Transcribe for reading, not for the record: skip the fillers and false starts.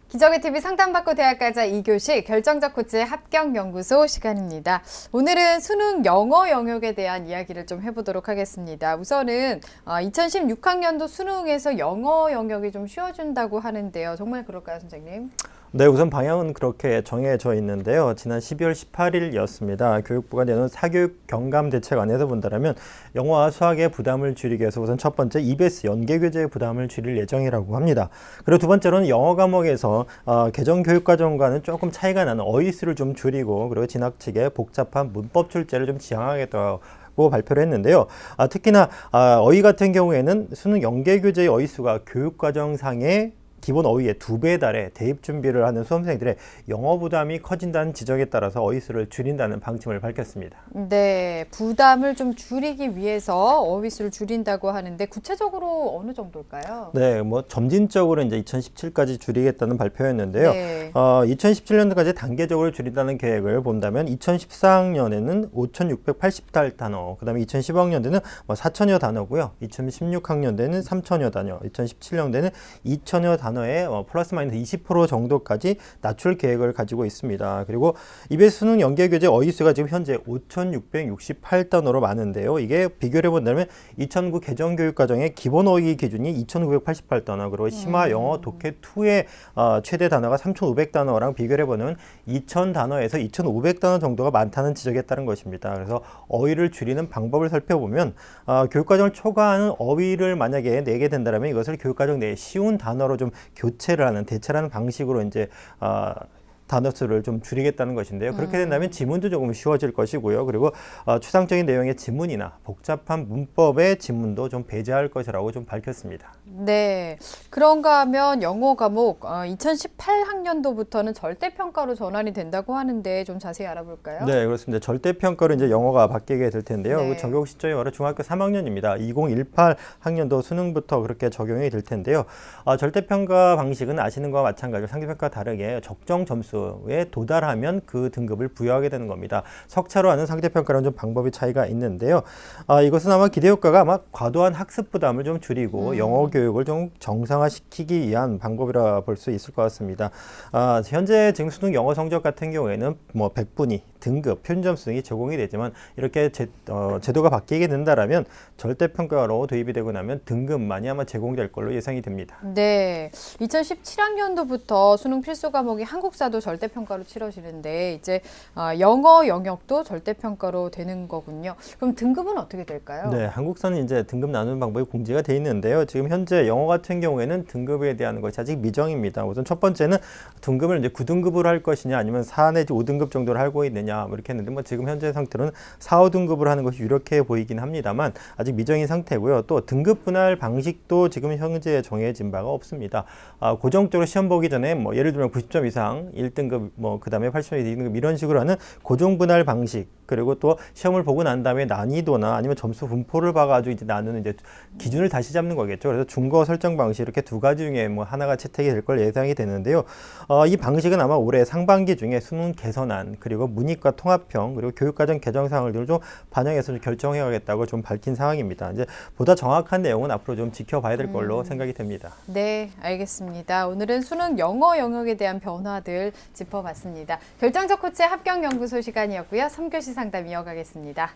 기적의 TV 상담받고 대학 가자 2교시 결정적 코치의 합격연구소 시간입니다. 오늘은 수능 영어 영역에 대한 이야기를 좀 해보도록 하겠습니다. 우선은 2016학년도 수능에서 영어 영역이 좀 쉬워진다고 하는데요. 정말 그럴까요, 선생님? 네, 우선 방향은 그렇게 정해져 있는데요. 지난 12월 18일이었습니다. 교육부가 내놓은 사교육 경감 대책안에서 본다면 영어와 수학의 부담을 줄이기 위해서 우선 첫 번째 EBS 연계교재의 부담을 줄일 예정이라고 합니다. 그리고 두 번째로는 영어 과목에서 개정 교육과정과는 조금 차이가 나는 어휘수를 좀 줄이고 그리고 지나치게 복잡한 문법 출제를 좀 지양하겠다고 발표를 했는데요. 특히나 어휘 같은 경우에는 수능 연계교재의 어휘수가 교육과정상의 기본 어휘의 2배에 달해 대입 준비를 하는 수험생들의 영어 부담이 커진다는 지적에 따라서 어휘수를 줄인다는 방침을 밝혔습니다. 네, 부담을 좀 줄이기 위해서 어휘수를 줄인다고 하는데 구체적으로 어느 정도일까요? 네, 뭐 점진적으로 이제 2017까지 줄이겠다는 발표였는데요. 네. 2017년도까지 단계적으로 줄인다는 계획을 본다면 2014학년에는 5,680달 단어, 그다음에 2015학년도는 4,000여 단어고요. 2016학년도에는 3,000여 단어, 2017년도에는 2,000여 단어에 플러스 마이너스 20% 정도까지 낮출 계획을 가지고 있습니다. 그리고 EBS 수능 연계교재 어휘수가 지금 현재 5,668단어로 많은데요. 이게 비교를 해본다면 2009 개정교육과정의 기본 어휘 기준이 2,988단어, 그리고 심화 영어 독해2의 최대 단어가 3,500단어랑 비교를 해보면 2,000단어에서 2,500단어 정도가 많다는 지적에 따른 것입니다. 그래서 어휘를 줄이는 방법을 살펴보면 교육과정을 초과하는 어휘를 만약에 내게 된다면 이것을 교육과정 내에 쉬운 단어로 좀 교체를 하는, 대체를 하는 방식으로 이제 단어 수를 좀 줄이겠다는 것인데요. 그렇게 된다면 지문도 조금 쉬워질 것이고요. 그리고 추상적인 내용의 지문이나 복잡한 문법의 지문도 좀 배제할 것이라고 좀 밝혔습니다. 네, 그런가 하면 영어 과목 2018학년도부터는 절대평가로 전환이 된다고 하는데 좀 자세히 알아볼까요? 네, 그렇습니다. 절대평가로 이제 영어가 바뀌게 될 텐데요. 네. 그 적용 시점이 바로 중학교 3학년입니다. 2018학년도 수능부터 그렇게 적용이 될 텐데요. 절대평가 방식은 아시는 것과 마찬가지로 상대평가와 다르게 적정 점수에 도달하면 그 등급을 부여하게 되는 겁니다. 석차로 하는 상대평가는 좀 방법이 차이가 있는데요. 이것은 아마 기대효과가 아마 과도한 학습 부담을 좀 줄이고 영어 교육을 좀 정상화시키기 위한 방법이라 볼 수 있을 것 같습니다. 현재 지금 수능 영어 성적 같은 경우에는 뭐 100분위, 등급, 표준점수 등이 제공이 되지만 이렇게 제도가 바뀌게 된다라면 절대평가로 도입이 되고 나면 등급만이 아마 제공될 걸로 예상이 됩니다. 네, 2017학년도부터 수능 필수 과목이 한국사도 절대평가로 치러지는데 이제 영어 영역도 절대평가로 되는 거군요. 그럼 등급은 어떻게 될까요? 네, 한국사는 이제 등급 나누는 방법이 공지가 돼 있는데요. 지금 현재 영어 같은 경우에는 등급에 대한 것이 아직 미정입니다. 우선 첫 번째는 등급을 이제 9등급으로 할 것이냐 아니면 4 내지 5등급 정도를 하고 있느냐 뭐 이렇게 했는데 지금 현재 상태로는 4, 5등급을 하는 것이 유력해 보이긴 합니다만 아직 미정인 상태고요. 또 등급 분할 방식도 지금 현재 정해진 바가 없습니다. 고정적으로 시험 보기 전에 뭐 예를 들면 90점 이상 1등급 그다음에 80점 이상 2등급 이런 식으로 하는 고정 분할 방식, 그리고 또 시험을 보고 난 다음에 난이도나 아니면 점수 분포를 봐가지고 이제 나누는 이제 기준을 다시 잡는 거겠죠. 그래서 중거 설정 방식 이렇게 두 가지 중에 하나가 채택이 될 걸 예상이 되는데요. 이 방식은 아마 올해 상반기 중에 수능 개선안, 그리고 문이과 통합형, 그리고 교육과정 개정 사항을 좀 반영해서 결정해야겠다고 좀 밝힌 상황입니다. 이제 보다 정확한 내용은 앞으로 좀 지켜봐야 될 걸로 생각이 됩니다. 네, 알겠습니다. 오늘은 수능 영어 영역에 대한 변화들 짚어봤습니다. 결정적 코치의 합격연구소 시간이었고요. 3교시 상담 이어가겠습니다.